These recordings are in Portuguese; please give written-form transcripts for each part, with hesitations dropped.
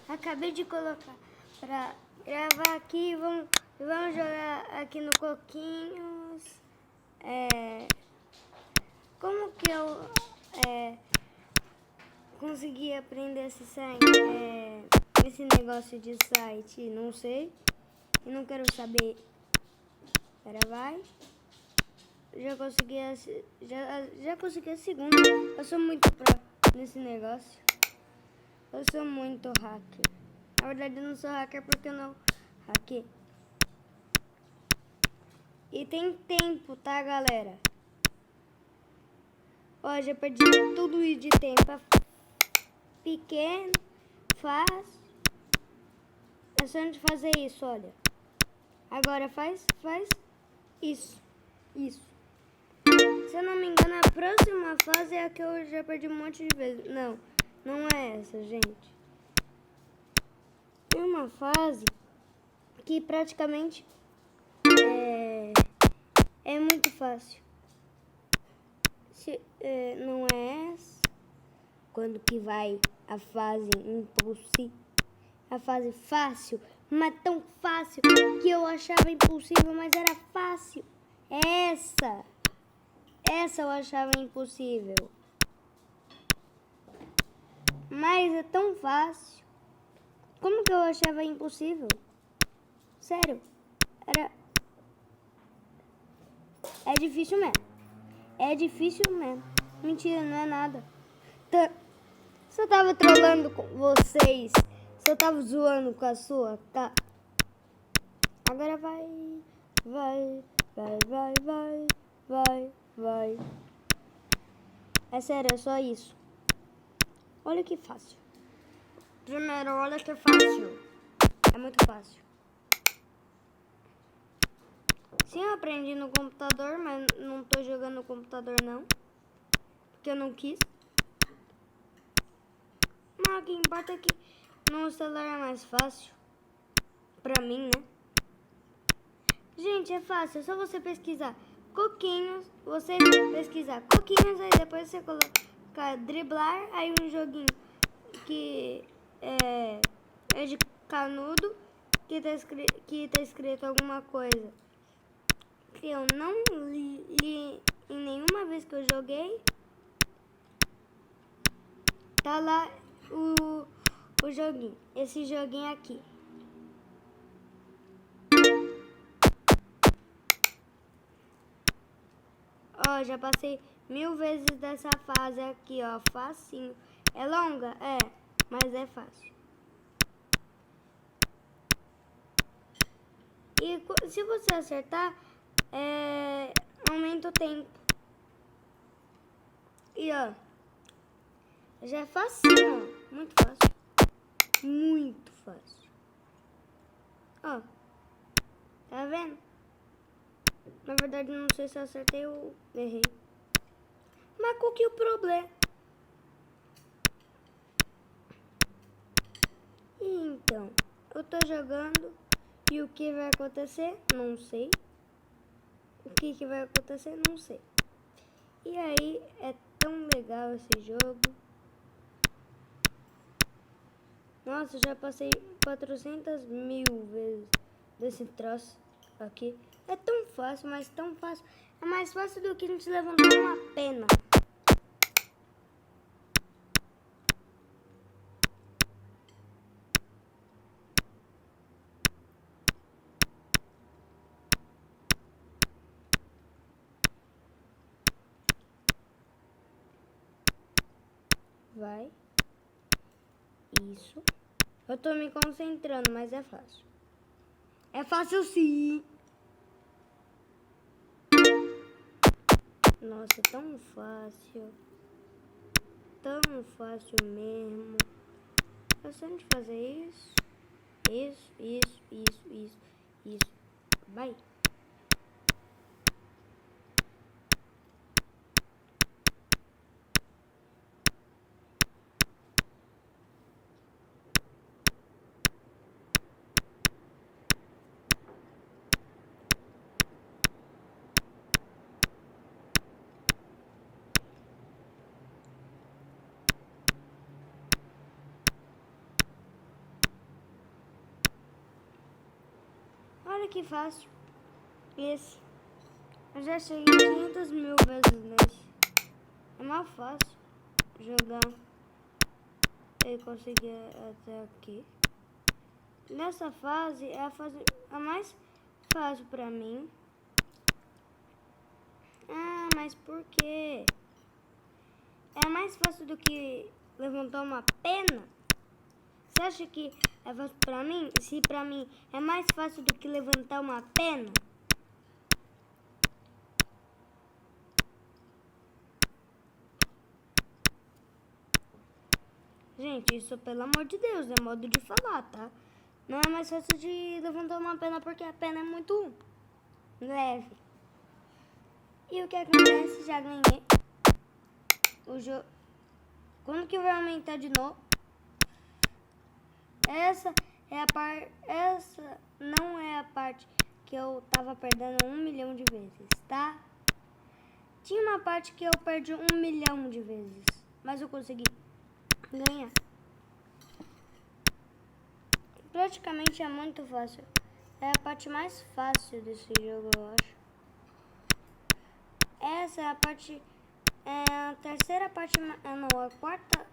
Acabei de colocar pra gravar aqui. Vamos jogar aqui no Coquinhos. Como que eu consegui aprender esse site? Esse negócio de site, não sei. E não quero saber. Pera, vai. Já consegui a segunda. Eu sou muito pro nesse negócio. Eu sou muito hacker. Na verdade eu não sou hacker porque eu não hackei. E tem tempo, tá, galera? Ó, já perdi tudo de tempo. Pequeno, fácil. É só a gente fazer isso, olha. Agora faz isso. Isso. Se eu não me engano, a próxima fase é a que eu já perdi um monte de vezes. Não, não é essa, gente. Tem uma fase que praticamente é muito fácil. Não é essa. Quando que vai a fase impossível? A fase fácil, mas tão fácil que eu achava impossível, mas era fácil. Essa eu achava impossível. Mas é tão fácil. Como que eu achava impossível? Sério. É difícil mesmo. É difícil mesmo. Mentira, não é nada. Se eu tava trolando com vocês, se eu tava zoando com a sua, tá? Agora vai. É sério, é só isso. Olha que fácil. Primeiro, olha que fácil. É muito fácil. Sim, eu aprendi no computador, mas não tô jogando no computador não. Porque eu não quis. Mas o que importa é que no celular é mais fácil. Pra mim, né? Gente, é fácil. É só você pesquisar Coquinhos. Você pesquisar Coquinhos, aí depois você colocar driblar. Aí um joguinho que é de canudo. Que tá escrito alguma coisa que eu não li em nenhuma vez que eu joguei. Tá lá o joguinho. Esse joguinho aqui. Ó, já passei 1000 vezes dessa fase aqui, ó. Facinho. É longa? É, mas é fácil. E se você acertar, aumenta o tempo. E ó, já é facinho, ó. Muito fácil. Muito fácil. Ó, tá vendo? Na verdade, não sei se eu acertei ou errei. Mas qual que é o problema? Então, eu tô jogando e o que vai acontecer? Não sei. O que vai acontecer? Não sei. E aí, é tão legal esse jogo. Nossa, já passei 400.000 vezes desse troço aqui. É tão fácil, mas tão fácil. É mais fácil do que a gente levantar uma pena. Vai. Isso. Eu tô me concentrando, mas é fácil. É fácil sim. Nossa, tão fácil. Tão fácil mesmo. É só a gente fazer isso. Isso. Vai. Olha que fácil. Esse. Eu já cheguei 500 mil vezes nesse. É mais fácil jogar e conseguir até aqui. Nessa fase é a fase a mais fácil pra mim. Ah, mas por quê? É mais fácil do que levantar uma pena? Você acha que é fácil pra mim? Se pra mim é mais fácil do que levantar uma pena? Gente, isso pelo amor de Deus, é modo de falar, tá? Não é mais fácil de levantar uma pena porque a pena é muito leve. E o que acontece? Já ganhei o jogo. Quando que vai aumentar de novo? Essa não é a parte que eu tava perdendo 1 milhão de vezes, tá? Tinha uma parte que eu perdi 1 milhão de vezes, mas eu consegui ganhar. Praticamente é muito fácil. É a parte mais fácil desse jogo, eu acho. Essa é a parte... É a terceira parte... Não, a quarta...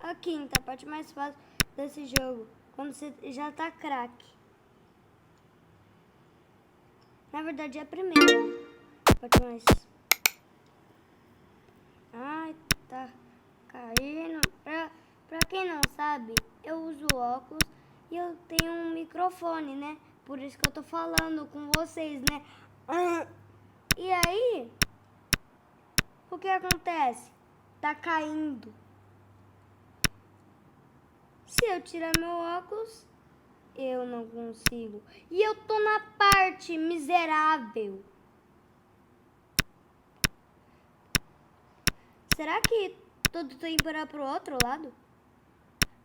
A quinta parte mais fácil desse jogo. Quando você já tá craque. Na verdade é a primeira. Parte mais... Ai, tá caindo. Pra quem não sabe, eu uso óculos e eu tenho um microfone, né? Por isso que eu tô falando com vocês, né? E aí, o que acontece? Tá caindo. Se eu tirar meu óculos, eu não consigo. E eu tô na parte miserável. Será que todo tempo era pro outro lado?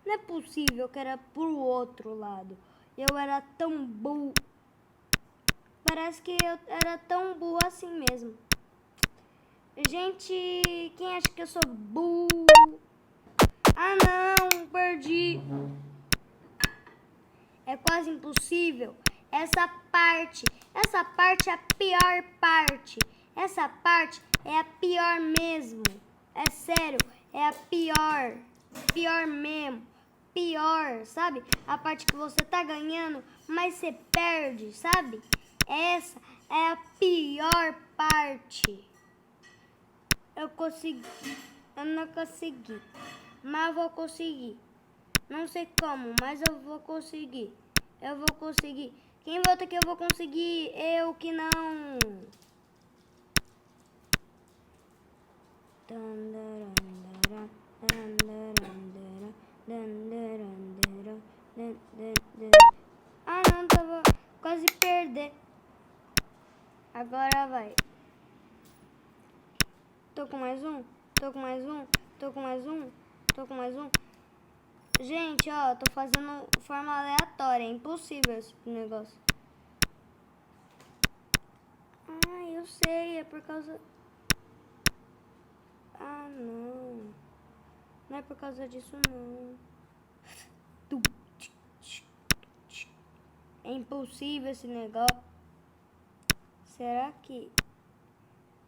Não é possível que era pro outro lado. Eu era tão burro. Parece que eu era tão burro assim mesmo. Gente, quem acha que eu sou burro? Ah não, perdi. É quase impossível. Essa parte é a pior parte. Essa parte é a pior mesmo. É sério, é a pior. Pior mesmo. Pior, sabe? A parte que você tá ganhando, mas você perde, sabe? Essa é a pior parte. Eu não consegui, mas vou conseguir. Não sei como, mas eu vou conseguir. Eu vou conseguir. Quem volta que eu vou conseguir? Eu que não. Ah não, tava quase perder. Agora vai. Tô com mais um. Gente, ó, tô fazendo forma aleatória. É impossível esse negócio. Ah, eu sei. É por causa... Ah, não. Não é por causa disso, não. É impossível esse negócio. Será que...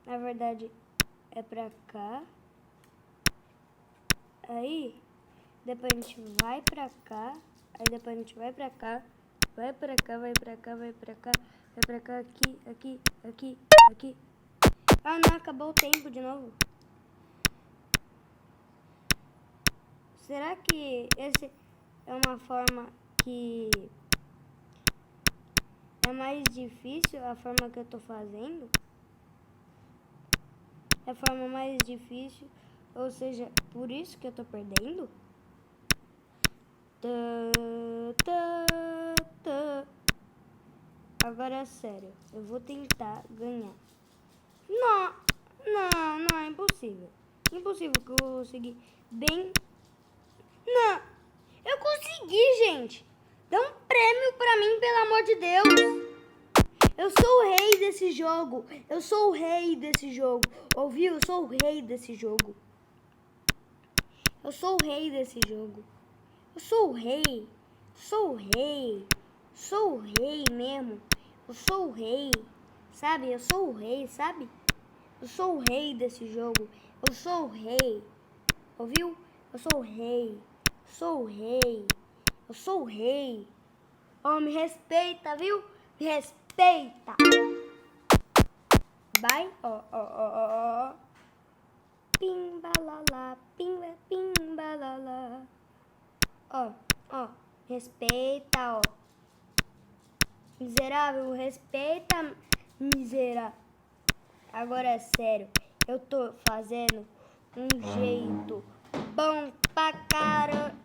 Na verdade, é pra cá? Aí... Depois a gente vai pra cá. Aí depois a gente vai pra cá. Vai pra cá, vai pra cá, vai pra cá. Vai pra cá, aqui. Ah não, acabou o tempo de novo. Será que esse é uma forma que é mais difícil, a forma que eu tô fazendo? É a forma mais difícil, ou seja, por isso que eu tô perdendo? Agora é sério, eu vou tentar ganhar. Não, é impossível. Impossível que eu vou conseguir bem. Não, eu consegui, gente. Dá um prêmio pra mim, pelo amor de Deus. Eu sou o rei desse jogo. Ouviu? Eu sou o rei desse jogo. Eu sou o rei mesmo. Eu sou o rei, sabe? Eu sou o rei, sabe? Eu sou o rei desse jogo. Eu sou o rei. Ouviu? Eu sou o rei. Sou o rei. Eu sou o rei. Oh, me respeita, viu? Me respeita. Vai. Ó, ó, ó, ó, ó. Pimbalala, pimba, pimbalala. Ó, ó. Respeita, ó. Miserável, respeita, miserável. Agora é sério. Eu tô fazendo um jeito bom pra caramba.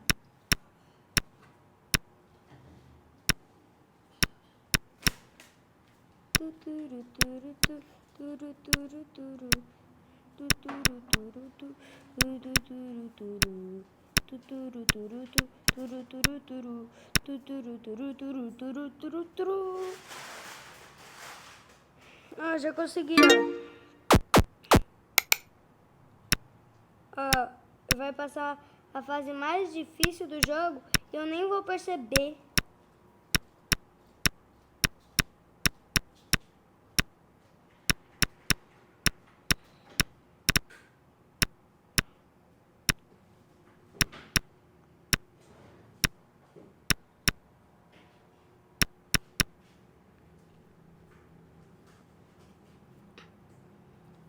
Ah, já consegui, ó. Vai passar a fase mais difícil do jogo e eu nem vou perceber.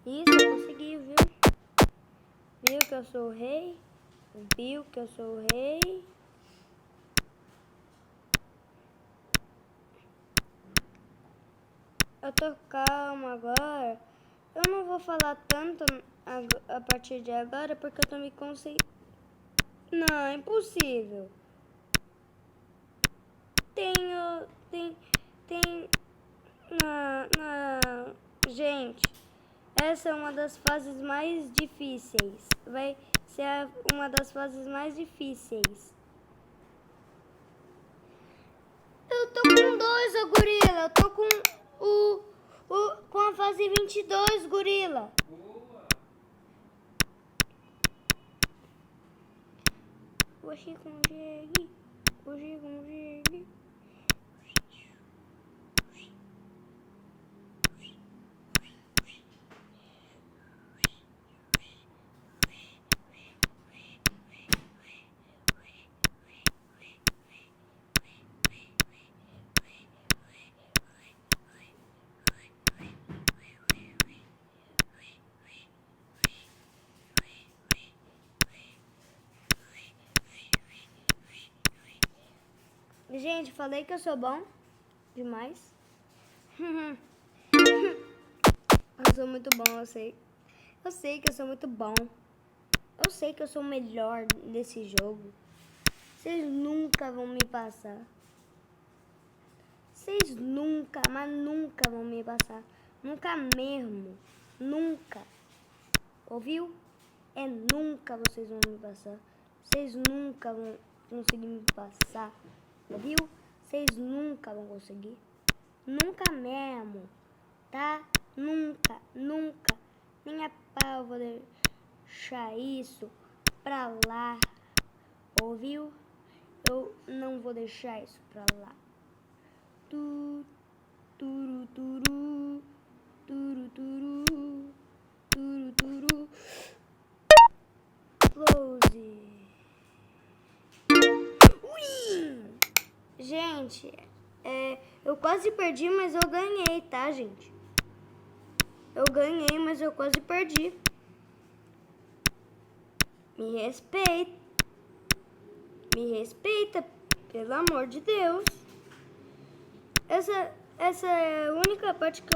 Isso, eu consegui, viu? Viu que eu sou o rei? Viu que eu sou o rei? Eu tô calma agora. Eu não vou falar tanto a partir de agora porque eu tô me concentrando. Não, é impossível. Tem. Não. Gente, essa é uma das fases mais difíceis. Vai ser uma das fases mais difíceis. Eu tô com 2, ô gorila. Eu tô com com a fase 22, gorila. Hoje consegue. Hoje consegue. Gente, falei que eu sou bom demais. Eu sou muito bom, eu sei. Eu sei que eu sou muito bom. Eu sei que eu sou o melhor desse jogo. Vocês nunca vão me passar. Vocês nunca, mas nunca vão me passar. Nunca mesmo. Nunca. Ouviu? É nunca vocês vão me passar. Vocês nunca vão conseguir me passar. Ouviu? Vocês nunca vão conseguir. Nunca mesmo. Tá? Nunca, nunca. Nem a pau eu vou deixar isso pra lá. Ouviu? Eu não vou deixar isso pra lá. Turu, turu, turu, turu, turu, turu. Close. Ui! Gente, eu quase perdi, mas eu ganhei, tá, gente? Eu ganhei, mas eu quase perdi. Me respeita. Me respeita, pelo amor de Deus. Essa é a única parte que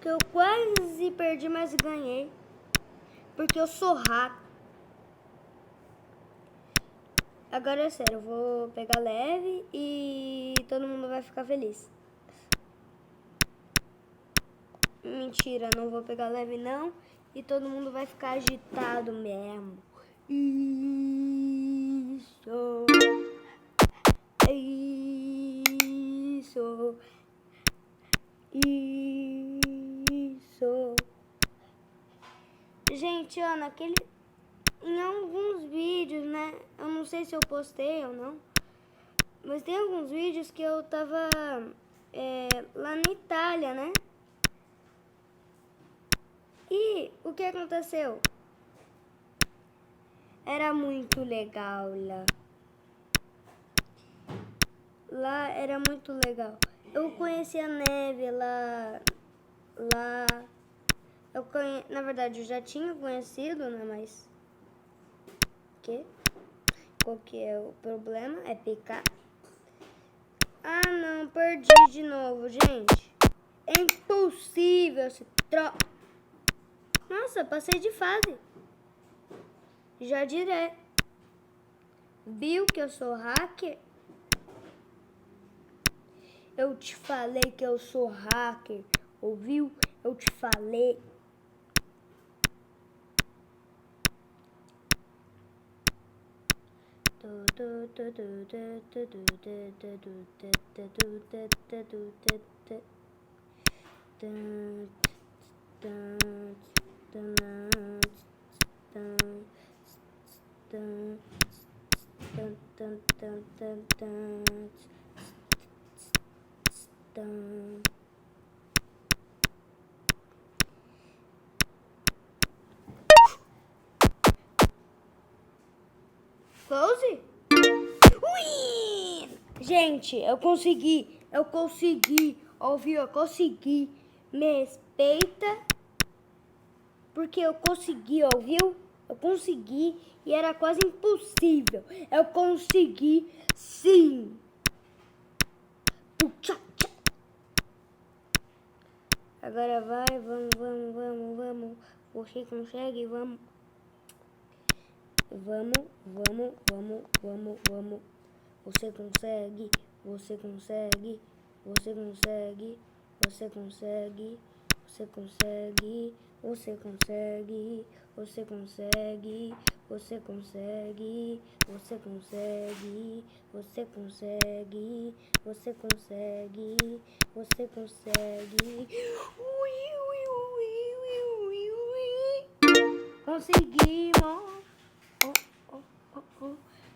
eu quase perdi, mas ganhei. Porque eu sou rato. Agora é sério, eu vou pegar leve e todo mundo vai ficar feliz. Mentira, não vou pegar leve não. E todo mundo vai ficar agitado mesmo. Isso. Isso. Isso. Gente, ó, em alguns vídeos, né? Eu não sei se eu postei ou não. Mas tem alguns vídeos que eu tava lá na Itália, né? E o que aconteceu? Era muito legal lá. Lá era muito legal. Eu conheci a neve lá. Na verdade, eu já tinha conhecido, né? Mas... Qual que é o problema? É picar. Ah, não. Perdi de novo, gente. É impossível esse Nossa, passei de fase. Já direi. Viu que eu sou hacker? Eu te falei que eu sou hacker. Ouviu? Eu te falei. Close? Ui! Gente, eu consegui. Ouviu? Eu consegui. Me respeita. Porque eu consegui, ouviu? Eu consegui e era quase impossível. Eu consegui, sim. Agora vai, vamos. Você consegue, vamos. Vamos. Você consegue. Você consegue. Você consegue. Você consegue. Você consegue. Você consegue. Você consegue. Você consegue. Você consegue. Você consegue. Você consegue. Você consegue.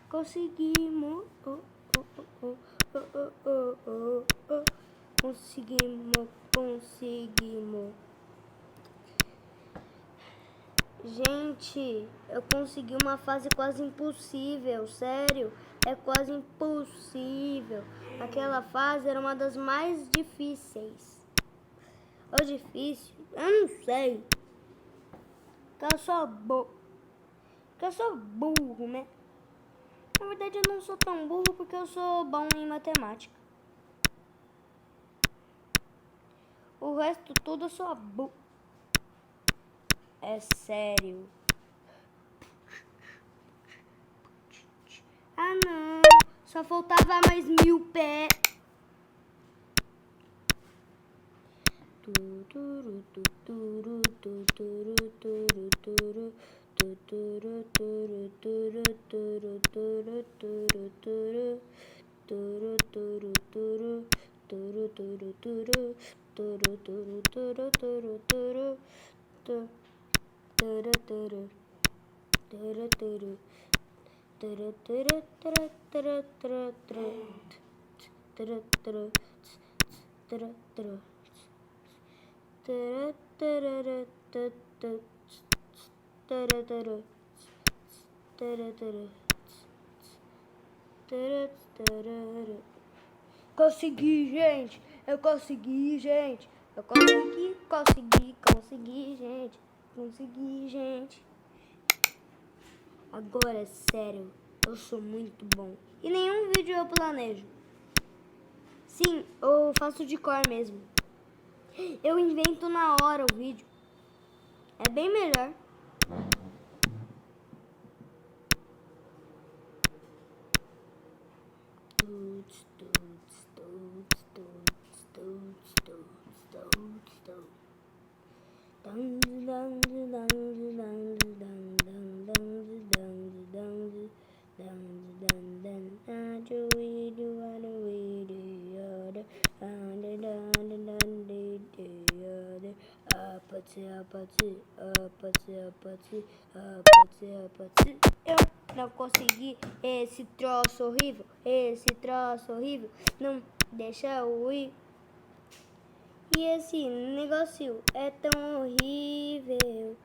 Conseguimos. Conseguimos. Conseguimos. Gente, eu consegui uma fase quase impossível, sério, é quase impossível. Aquela fase era uma das mais difíceis. Ou difícil, eu não sei. Porque eu sou burro, né? Na verdade, eu não sou tão burro porque eu sou bom em matemática. O resto tudo eu sou burro. É sério. Ah, não. Só faltava mais 1000 pés. Consegui, gente. Eu consegui, gente. Eu consegui, gente. Consegui, gente. Agora, é sério, eu sou muito bom. E nenhum vídeo eu planejo. Sim, eu faço de cor mesmo. Eu invento na hora o vídeo. É bem melhor. Eu não consegui esse troço horrível. Não deixa eu ir. E esse negócio é tão horrível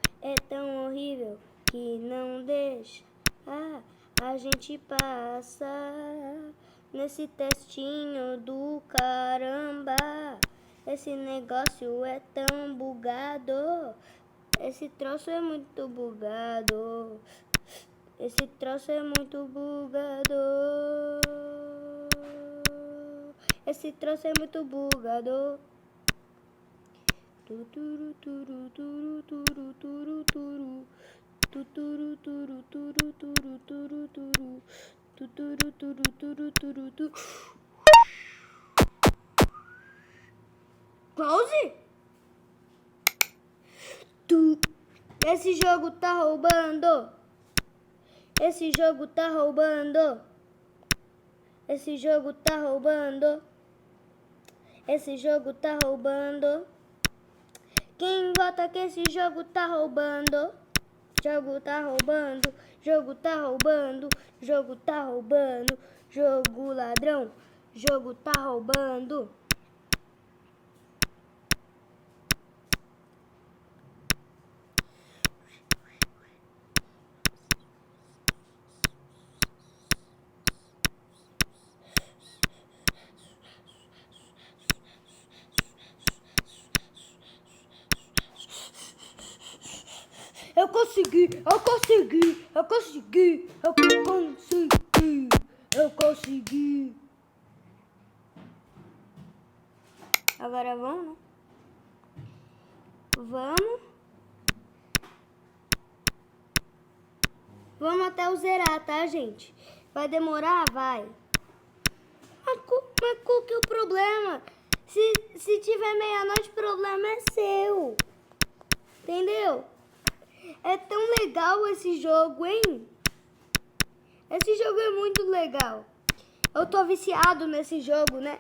que não deixa a gente passar nesse testinho do caramba. Esse negócio é tão bugado, esse troço é muito bugado, esse troço é muito bugado, esse troço é muito bugado. Tuturu turu turu turu turu turu tuturu turu turu turu turu turu tuturu turu turu turu turu. Close? Esse jogo tá roubando. Esse jogo tá roubando. Esse jogo tá roubando. Esse jogo tá roubando. Quem vota que esse jogo tá roubando? Jogo tá roubando, jogo tá roubando, jogo tá roubando, jogo ladrão, jogo tá roubando. Eu consegui, eu consegui, eu consegui, eu consegui, eu consegui. Agora vamos, né? Vamos até o zerar, tá, gente? Vai demorar? Vai. Mas qual que é o problema? Se tiver meia-noite, o problema é seu. Entendeu? É tão legal esse jogo, hein? Esse jogo é muito legal. Eu tô viciado nesse jogo, né?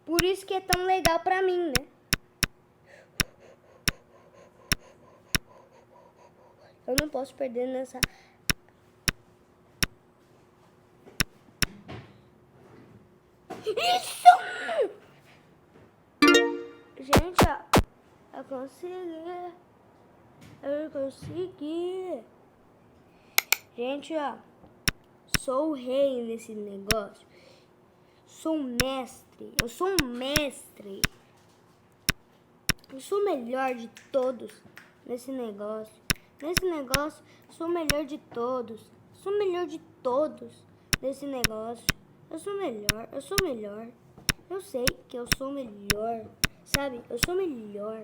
Por isso que é tão legal pra mim, né? Eu não posso perder nessa... Isso! Gente, ó. Eu consegui. Eu consegui. Gente, ó. Sou o rei nesse negócio. Sou um mestre. Eu sou um mestre. Eu sou o melhor de todos nesse negócio. Nesse negócio, sou o melhor de todos. Sou o melhor de todos nesse negócio. Eu sou melhor. Eu sou melhor. Eu sei que eu sou melhor. Sabe? Eu sou melhor.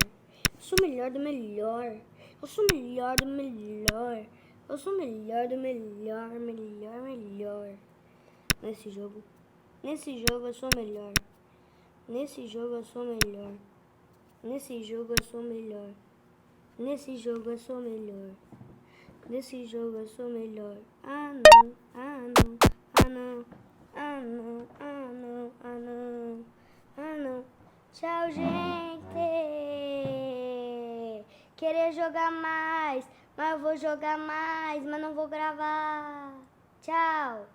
Eu sou melhor do melhor. Eu sou melhor do melhor. Eu sou melhor do melhor, melhor. Nesse jogo. Nesse jogo eu sou melhor. Nesse jogo eu sou melhor. Nesse jogo eu sou melhor. Nesse jogo eu sou melhor. Nesse jogo eu sou melhor. Ah não, ah não, ah não, ah não, ah não, ah não, ah não. Tchau, gente. Queria jogar mais, mas eu vou jogar mais, mas não vou gravar. Tchau.